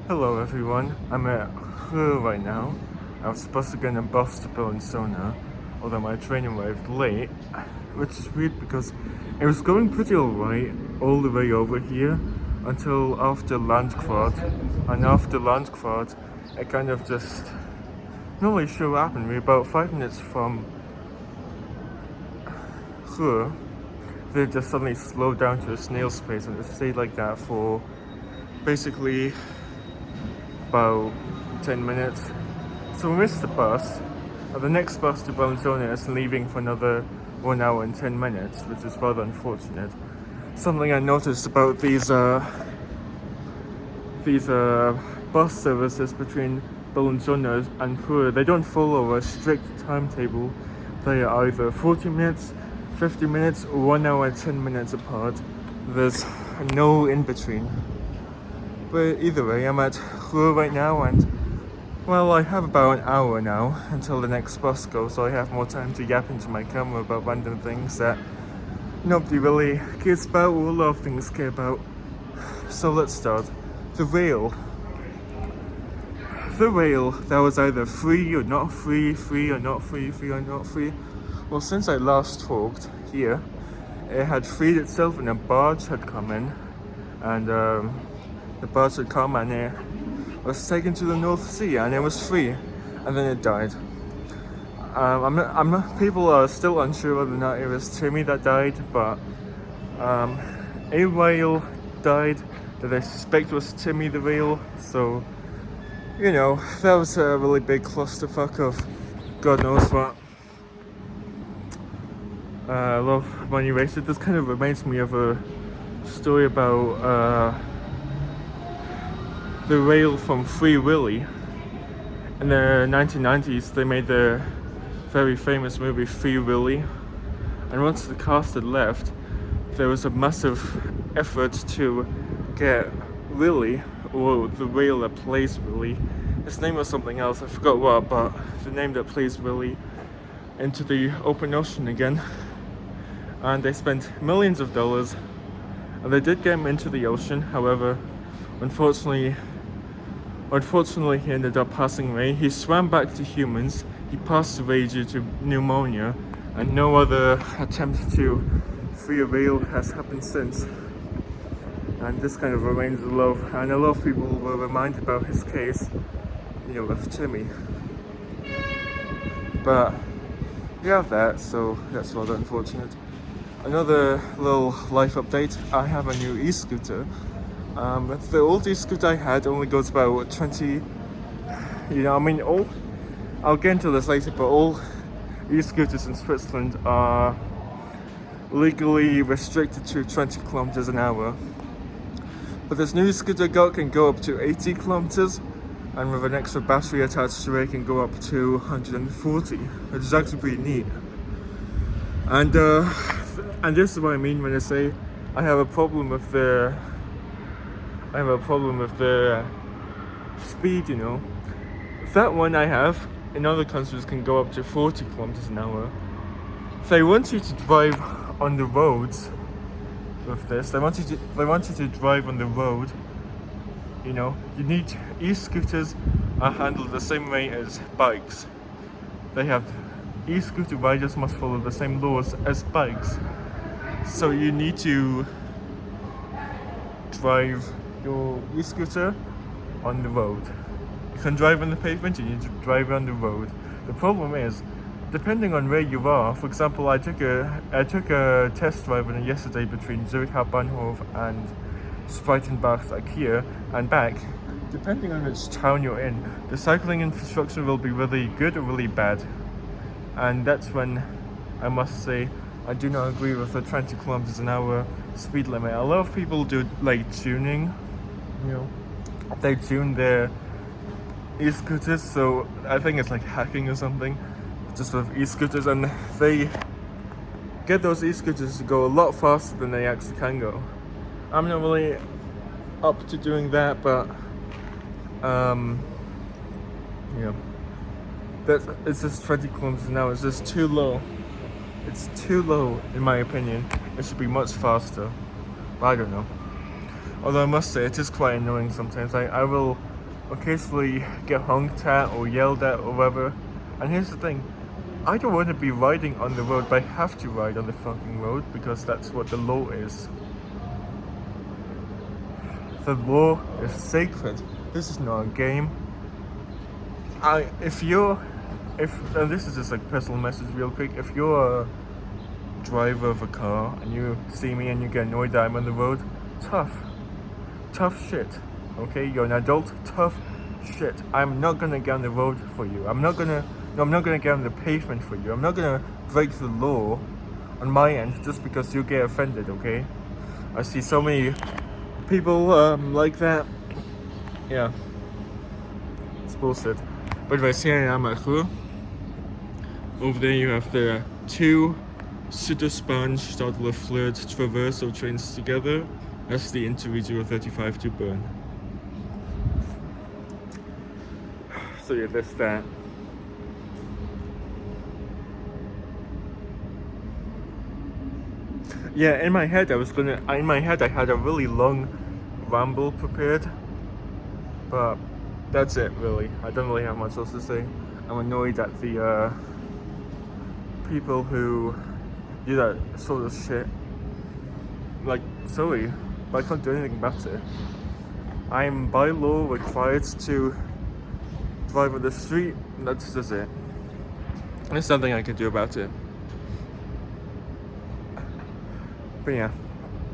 Hello everyone, I'm at Hur right now. I was supposed to get on a bus to Bellinzona, although my train arrived late, which is weird because it was going pretty alright all the way over here until after Landquart, and after Landquart it kind of just, not really sure what happened. We're about 5 minutes from Hur, they just suddenly slowed down to a snail's pace and it stayed like that for basically about 10 minutes. So we missed the bus. The next bus to Bellinzona is leaving for another 1 hour and 10 minutes, which is rather unfortunate. Something I noticed about these bus services between Bellinzona and Hur, they don't follow a strict timetable. They are either 40 minutes, 50 minutes, or 1 hour and 10 minutes apart. There's no in between. But either way, I'm at Hur right now, and well, I have about an hour now until the next bus goes, so I have more time to yap into my camera about random things that nobody really cares about, or a lot of things care about. So let's start. The rail. The rail that was either free or not free, free or not free, free or not free. Well, since I last talked here, it had freed itself and a barge had come in, and the barge had come and it was taken to the North Sea and it was free, and then it died. People are still unsure whether or not it was Timmy that died, but a whale died that I suspect was Timmy the whale, so you know, that was a really big clusterfuck of God knows what. A lot of money wasted. This kind of reminds me of a story about the whale from Free Willy. In the 1990s, they made the very famous movie Free Willy, and once the cast had left, there was a massive effort to get Willy, or the whale that plays Willy, his name was something else, I forgot what, but the name that plays Willy, into the open ocean again. And they spent millions of dollars, and they did get him into the ocean. However, unfortunately he ended up passing away. He swam back to humans, he passed away due to pneumonia, and no other attempt to free a whale has happened since. And this kind of remains a lot of, and a lot of people were reminded about his case, you know, with Timmy. But we have that, so that's rather unfortunate. Another little life update, I have a new e-scooter. The old e-scooter I had only goes about 20, I'll get into this later, but all e-scooters in Switzerland are legally restricted to 20 kilometers an hour. But this new scooter can go up to 80 kilometers, and with an extra battery attached to it, can go up to 140, which is actually pretty neat. And this is what I mean when I say I have a problem with the speed, you know. That one I have in other countries can go up to 40 kilometers an hour. They want you to drive on the roads with this. They want you to drive on the road. You know, you need e-scooters are handled the same way as bikes. They have e-scooter riders must follow the same laws as bikes. So you need to drive your e-scooter on the road. You can drive on the pavement, you need to drive on the road. The problem is, depending on where you are, for example, I took a test drive on it yesterday between Zurich Hauptbahnhof and Spreitenbach, like here and back. Depending on which town you're in, the cycling infrastructure will be really good or really bad. And that's when I must say I do not agree with the 20 kilometers an hour speed limit. A lot of people do like tuning, you know, they tune their e-scooters, so I think it's like hacking or something, just with e-scooters, and they get those e-scooters to go a lot faster than they actually can go. I'm not really up to doing that, but yeah, it's just 20 kilometers an hour. It's just too low. It's too low in my opinion. It should be much faster, but I don't know. Although I must say it is quite annoying sometimes. I will occasionally get honked at or yelled at or whatever. And here's the thing, I don't want to be riding on the road, but I have to ride on the fucking road because that's what the law is. The law is sacred. This is not a game. And this is just like personal message real quick. If you're a driver of a car and you see me and you get annoyed that I'm on the road, tough shit. Okay, you're an adult, tough shit. I'm not gonna get on the road for you. I'm not gonna get on the pavement for you. I'm not gonna break the law on my end just because you get offended, okay? I see so many people like that. Yeah. It's bullshit. But anyways, here I am at Hue. Over there you have the two Süderspan Stadler Flirt Traverso trains together. That's the Interregio 35 to Bern. So yeah, that's that. Yeah, in my head I had a really long ramble prepared, but that's it really. I don't really have much else to say. I'm annoyed at the people who do that sort of shit. Like, sorry, but I can't do anything about it. I'm by law required to drive on the street, and that's just it. There's nothing I can do about it. But yeah,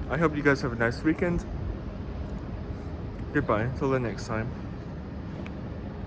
I hope you guys have a nice weekend. Goodbye, until the next time.